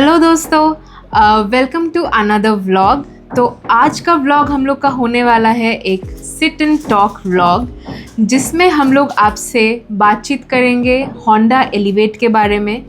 Hello दोस्तों, welcome to another vlog. तो आज का व्लॉग हम लोग का होने वाला है एक सिट एंड टॉक व्लॉग, जिसमें हम लोग आपसे बातचीत करेंगे होंडा एलिवेट के बारे में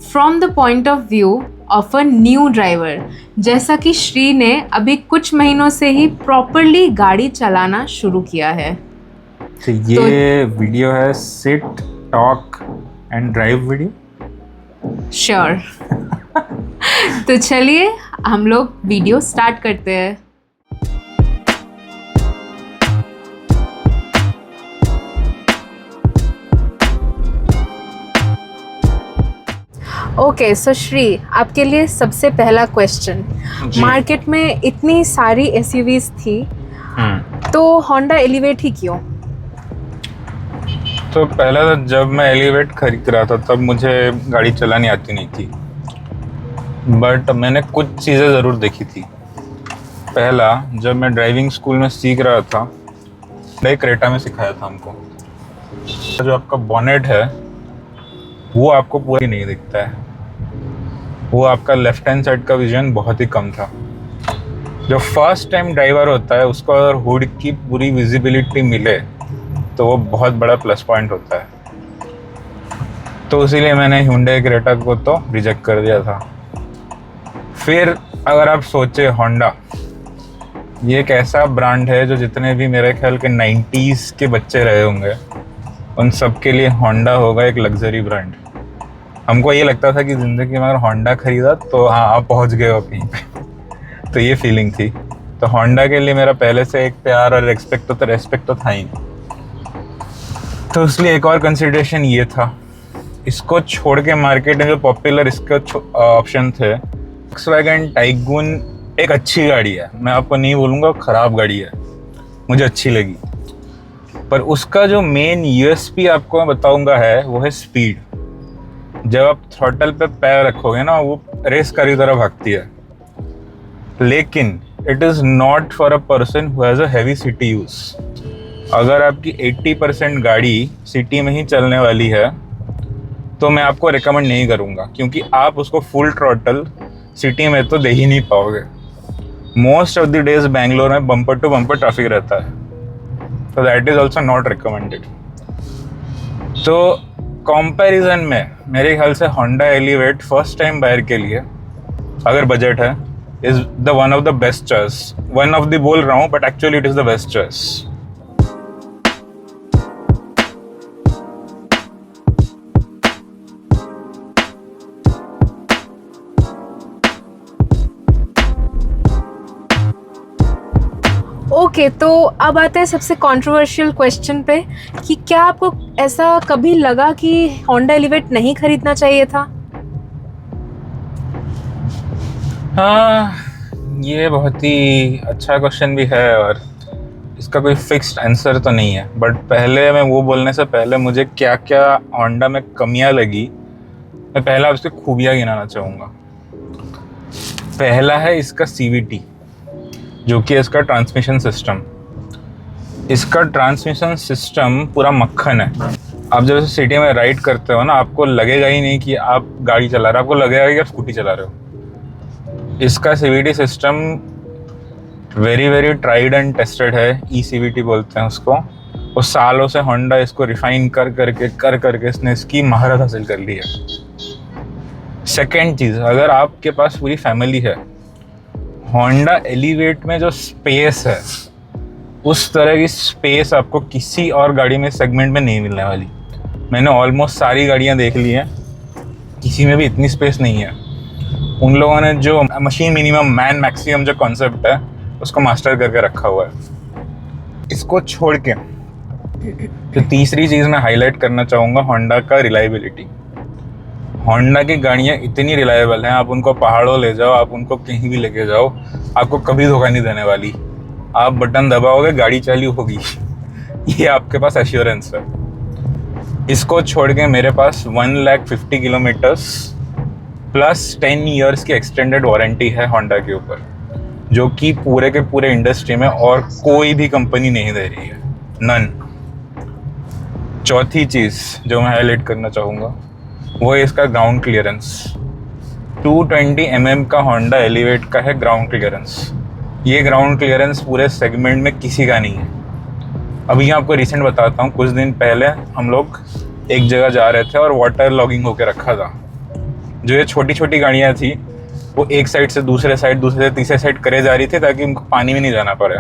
from the point of view of a new driver. जैसा कि श्री ने अभी कुछ महीनों से ही प्रॉपरली गाड़ी चलाना शुरू किया है। तो ये वीडियो है sit talk and drive video. Sure. तो चलिए हम लोग वीडियो स्टार्ट करते हैं। ओके, सो श्री, आपके लिए सबसे पहला क्वेश्चन। मार्केट में इतनी सारी एसयूवीज थी, तो होंडा एलिवेट ही क्यों? तो पहले तो जब मैं एलिवेट खरीद रहा था तब मुझे गाड़ी चलानी आती नहीं थी, बट मैंने कुछ चीज़ें ज़रूर देखी थी। पहला, जब मैं ड्राइविंग स्कूल में सीख रहा था, नई क्रेटा में सिखाया था हमको, जो आपका बॉनेट है वो आपको पूरा ही नहीं दिखता है। वो आपका लेफ्ट हैंड साइड का विजन बहुत ही कम था। जो फर्स्ट टाइम ड्राइवर होता है उसको अगर हुड की पूरी विजिबिलिटी मिले तो वो बहुत बड़ा प्लस पॉइंट होता है। तो इसीलिए मैंने Hyundai क्रेटा को तो रिजेक्ट कर दिया था। फिर अगर आप सोचे, होंडा ये एक ऐसा ब्रांड है जो जितने भी मेरे ख्याल के 90s के बच्चे रहे होंगे उन सब के लिए होंडा होगा एक लग्जरी ब्रांड। हमको ये लगता था कि ज़िंदगी में अगर होंडा खरीदा तो हाँ आप पहुँच गए हो कहीं पे। तो ये फीलिंग थी। तो होंडा के लिए मेरा पहले से एक प्यार और रेस्पेक्ट तो था ही। तो इसलिए एक और कंसिडरेशन ये था। इसको छोड़ के मार्केट में जो पॉपुलर इसके ऑप्शन थे, Volkswagen टाइगून एक अच्छी गाड़ी है, मैं आपको नहीं बोलूँगा ख़राब गाड़ी है, मुझे अच्छी लगी। पर उसका जो मेन यूएसपी आपको मैं बताऊँगा है वो है स्पीड। जब आप थ्रॉटल पे पैर रखोगे ना, वो रेस कार की तरह भागती है। लेकिन it is not for a person who has a heavy city use. अगर आपकी 80% गाड़ी सिटी में ही चलने वाली है तो मैं आपको रिकमेंड नहीं करूँगा, क्योंकि आप उसको फुल थ्रॉटल सिटी में तो दे ही नहीं पाओगे। Most of the days Bangalore में बम्पर टू बम्पर ट्रैफिक रहता है, तो that is also not recommended. तो कंपैरिजन में मेरे ख्याल से Honda Elevate first time buyer के लिए, अगर बजट है, is the one of the best choice. One of the बोल रहा हूँ but actually it is the best choice. Okay, तो अब आते हैं सबसे कंट्रोवर्शियल क्वेश्चन पे कि क्या आपको ऐसा कभी लगा कि होंडा एलिवेट नहीं खरीदना चाहिए था? हाँ, ये बहुत ही अच्छा क्वेश्चन भी है और इसका कोई फिक्स्ड आंसर तो नहीं है। बट पहले मैं वो बोलने से पहले मुझे क्या क्या होंडा में कमियां लगी, मैं पहला उसकी खूबियाँ गिनाना चाहूँगा। पहला है इसका CVT, जो कि इसका ट्रांसमिशन सिस्टम। इसका ट्रांसमिशन सिस्टम पूरा मक्खन है। आप जब सिटी में राइड करते हो ना, आपको लगेगा ही नहीं कि आप गाड़ी चला रहे हो, आपको लगेगा कि आप स्कूटी चला रहे हो। इसका CVT system very very tried and tested है, ECVT बोलते हैं उसको। और सालों से होंडा इसको रिफाइन कर करके इसने इसकी महारत हासिल कर ली है। सेकेंड चीज़, अगर आपके पास पूरी फैमिली है, होंडा एलिवेट में जो स्पेस है उस तरह की स्पेस आपको किसी और गाड़ी में सेगमेंट में नहीं मिलने वाली। मैंने ऑलमोस्ट सारी गाड़ियां देख ली हैं, किसी में भी इतनी स्पेस नहीं है। उन लोगों ने जो मशीन मिनिमम मैन मैक्सिमम जो कॉन्सेप्ट है उसको मास्टर करके रखा हुआ है। इसको छोड़ के जो तीसरी चीज़ मैं हाईलाइट करना चाहूँगा, होंडा का रिलायबिलिटी। होंडा की गाड़ियाँ इतनी रिलायबल हैं, आप उनको पहाड़ों ले जाओ, आप उनको कहीं भी लेके जाओ, आपको कभी धोखा नहीं देने वाली। आप बटन दबाओगे, गाड़ी चालू होगी, ये आपके पास एश्योरेंस है। इसको छोड़ के मेरे पास 150,000 किलोमीटर्स प्लस 10 ईयर्स की एक्सटेंडेड वारंटी है होंडा के ऊपर, जो कि पूरे के पूरे इंडस्ट्री में और कोई भी कंपनी नहीं दे रही है, नन। चौथी चीज़ जो मैं हाईलाइट करना चाहूँगा वो है इसका ग्राउंड क्लियरेंस। 220 mm का होंडा एलिवेट का है ग्राउंड क्लियरेंस। ये ग्राउंड क्लियरेंस पूरे सेगमेंट में किसी का नहीं है। अभी आपको रिसेंट बताता हूँ, कुछ दिन पहले हम लोग एक जगह जा रहे थे और वाटर लॉगिंग होके रखा था। जो ये छोटी छोटी गाड़ियाँ थी वो एक साइड से दूसरे साइड, दूसरे से तीसरे साइड करे जा रही थी ताकि उनको पानी में नहीं जाना पड़े।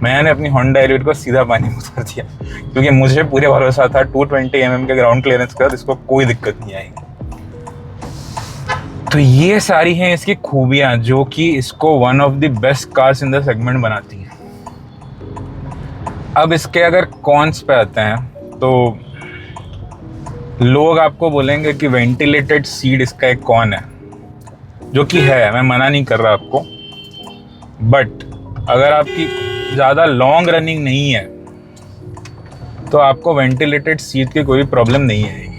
मैंने अपनी होंडा एलिवेट को सीधा पानी में उतार दिया क्योंकि मुझे पूरे भरोसा था 220 mm के ग्राउंड क्लियरेंस का इसको कोई दिक्कत नहीं आएगी। तो ये सारी हैं इसकी खूबियाँ जो कि इसको one of the best cars in the segment बनाती हैं। अब इसके अगर कॉन्स पे आते हैं तो लोग आपको बोलेंगे कि वेंटिलेटेड सीट इसका एक कॉन है, जो कि है, मैं मना नहीं कर रहा आपको। बट अगर आपकी ज़्यादा लॉन्ग रनिंग नहीं है तो आपको वेंटिलेटेड सीट की कोई प्रॉब्लम नहीं आएगी।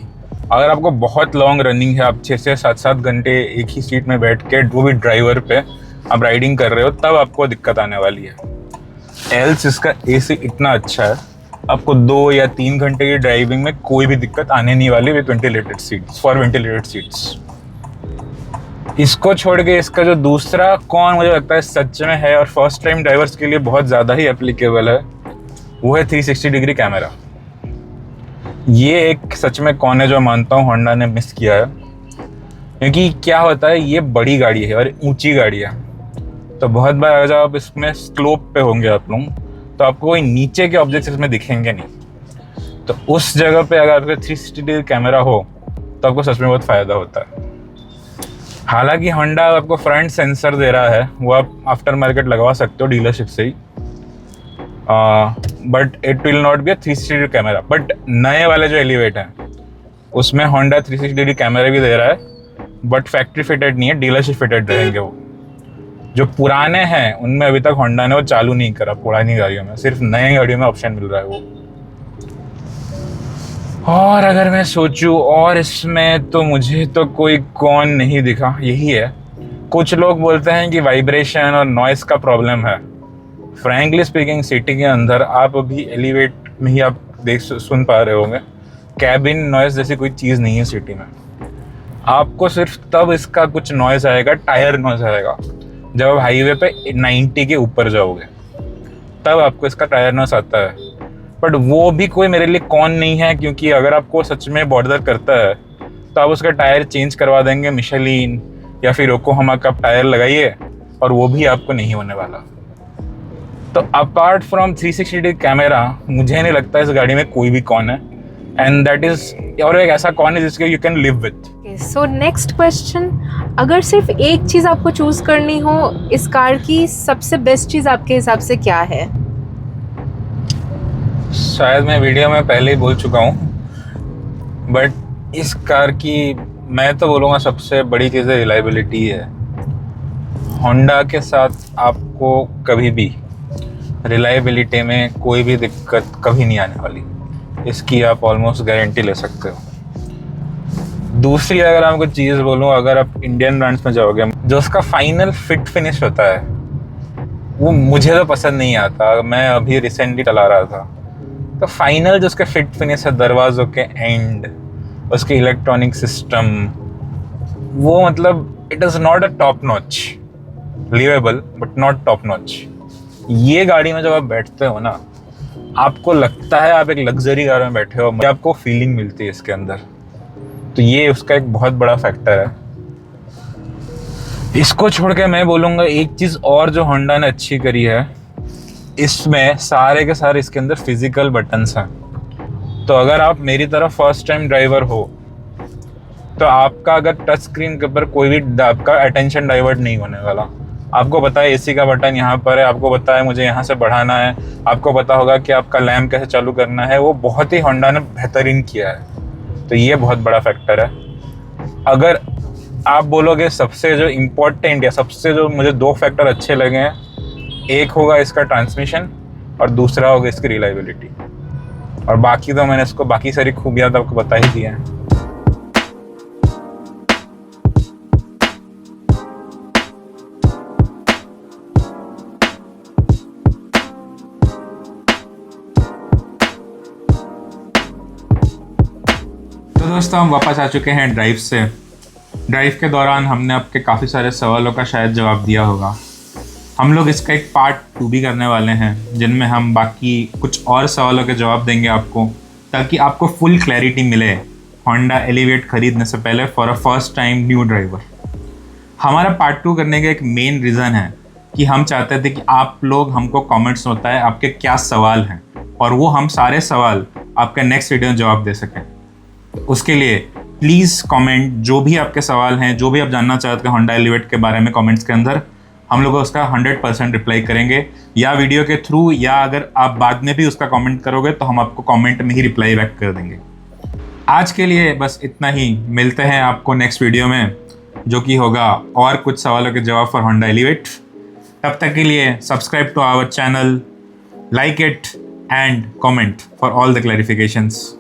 अगर आपको बहुत लॉन्ग रनिंग है, आप 6 से 7 घंटे एक ही सीट में बैठ के, वो भी ड्राइवर पे आप राइडिंग कर रहे हो, तब आपको दिक्कत आने वाली है। एल्स इसका एसी इतना अच्छा है, आपको 2 या 3 घंटे की ड्राइविंग में कोई भी दिक्कत आने नहीं वाली with ventilated seats, for ventilated seats. इसको छोड़ के इसका जो दूसरा कौन मुझे लगता है सच में है और फर्स्ट टाइम ड्राइवर्स के लिए बहुत ज़्यादा ही एप्लीकेबल है, वो है 360 डिग्री कैमरा। ये एक सच में कौन है जो मानता हूँ होंडा ने मिस किया है, क्योंकि क्या होता है, ये बड़ी गाड़ी है और ऊंची गाड़ी है, तो बहुत बार अगर आप इसमें स्लोप पे होंगे आप लोग, तो आपको कोई नीचे के ऑब्जेक्ट्स इसमें दिखेंगे नहीं। तो उस जगह पे अगर आपका 360 डिग्री कैमरा हो तो आपको सच में बहुत फ़ायदा होता है। हालांकि होंडा आपको फ्रंट सेंसर दे रहा है, वो आप आफ्टर मार्केट लगवा सकते हो डीलरशिप से ही, but it will not be a 360 degree camera. But नए वाले जो एलिवेट हैं उसमें होंडा 360 डिग्री कैमरा भी दे रहा है, बट फैक्ट्री फिटेड नहीं है, डीलरशिप फिटेड रहेंगे वो। जो पुराने हैं उनमें अभी तक होंडा ने वो चालू नहीं करा, पुरानी गाड़ियों में, सिर्फ नई गाड़ियों में ऑप्शन मिल रहा है वो। और अगर मैं सोचूं और इसमें, तो मुझे तो कोई कौन नहीं दिखा, यही है। कुछ लोग बोलते हैं कि वाइब्रेशन और नॉइस का प्रॉब्लम है। फ्रैंकली स्पीकिंग, सिटी के अंदर आप अभी एलिवेट में ही आप सुन पा रहे होंगे, कैबिन नॉइस जैसी कोई चीज़ नहीं है सिटी में। आपको सिर्फ तब इसका कुछ नॉइस आएगा, टायर नॉइस आएगा, जब आप हाईवे पे 90 के ऊपर जाओगे, तब आपको इसका टायर नॉइस आता है। बट वो भी कोई मेरे लिए कौन नहीं है, क्योंकि अगर आपको सच में बॉर्डर करता है तो आप उसका टायर चेंज करवा देंगे, मिशेलिन या फिर योकोहामा का टायर लगाइए, और वो भी आपको नहीं होने वाला। तो अपार्ट फ्रॉम 360 डिग्री कैमरा, मुझे नहीं लगता इस गाड़ी में कोई भी कौन है, एंड दैट इज, और एक ऐसा कौन है जिसके you can live with. So next question, अगर सिर्फ एक चीज़ आपको चूज करनी हो इस कार की, सबसे बेस्ट चीज़ आपके हिसाब से क्या है? शायद मैं वीडियो में पहले ही बोल चुका हूँ, बट इस कार की मैं तो बोलूँगा सबसे बड़ी चीज़ है रिलायबिलिटी है। होंडा के साथ आपको कभी भी रिलायबिलिटी में कोई भी दिक्कत कभी नहीं आने वाली, इसकी आप ऑलमोस्ट गारंटी ले सकते हो। दूसरी अगर आपको चीज़ बोलूँ, अगर आप इंडियन ब्रांड्स में जाओगे, जो उसका फाइनल फिट फिनिश होता है वो मुझे तो पसंद नहीं आता। मैं अभी रिसेंटली चला रहा था, तो फाइनल जो उसका फिट फिनिश है, दरवाज़ों के एंड, उसके इलेक्ट्रॉनिक सिस्टम, वो मतलब it is not a top notch, liveable but not top notch. ये गाड़ी में जब आप बैठते हो ना, आपको लगता है आप एक लग्जरी कार में बैठे हो, आपको फीलिंग मिलती है इसके अंदर। तो ये उसका एक बहुत बड़ा फैक्टर है। इसको छोड़ के मैं बोलूँगा एक चीज़ और जो होंडा ने अच्छी करी है, इसमें सारे के सारे इसके अंदर फिजिकल बटन्स हैं। तो अगर आप मेरी तरह फर्स्ट टाइम ड्राइवर हो, तो आपका अगर टच स्क्रीन के ऊपर कोई भी आपका अटेंशन डाइवर्ट नहीं होने वाला। आपको पता है एसी का बटन यहाँ पर है, आपको पता है मुझे यहाँ से बढ़ाना है, आपको पता होगा कि आपका लैम्प कैसे चालू करना है। वो बहुत ही होंडा ने बेहतरीन किया है, तो ये बहुत बड़ा फैक्टर है। अगर आप बोलोगे सबसे जो इम्पोर्टेंट या सबसे जो मुझे 2 फैक्टर अच्छे लगे हैं, एक होगा इसका ट्रांसमिशन और दूसरा होगा इसकी रिलायबिलिटी, और बाकी तो मैंने इसको बाकी सारी खूबियाँ तो आपको बता ही दी हैं। तो दोस्तों हम वापस आ चुके हैं ड्राइव से, ड्राइव के दौरान हमने आपके काफ़ी सारे सवालों का शायद जवाब दिया होगा। हम लोग इसका एक पार्ट 2 भी करने वाले हैं, जिनमें हम बाकी कुछ और सवालों के जवाब देंगे आपको, ताकि आपको फुल क्लैरिटी मिले होंडा एलिवेट खरीदने से पहले for a first time new driver. हमारा पार्ट 2 करने का एक मेन रीज़न है कि हम चाहते थे कि आप लोग हमको कमेंट्स में बताएं आपके क्या सवाल हैं, और वो हम सारे सवाल आपके नेक्स्ट वीडियो में जवाब दे सकें। उसके लिए प्लीज़ कमेंट जो भी आपके सवाल हैं, जो भी आप जानना चाहते हैं होंडा एलिवेट के बारे में, कमेंट्स के अंदर हम लोग उसका 100% रिप्लाई करेंगे, या वीडियो के थ्रू, या अगर आप बाद में भी उसका कमेंट करोगे तो हम आपको कमेंट में ही रिप्लाई बैक कर देंगे। आज के लिए बस इतना ही। मिलते हैं आपको नेक्स्ट वीडियो में, जो कि होगा और कुछ सवालों के जवाब फॉर होंडा एलिवेट। तब तक के लिए subscribe to our channel, like it and comment for all the clarifications.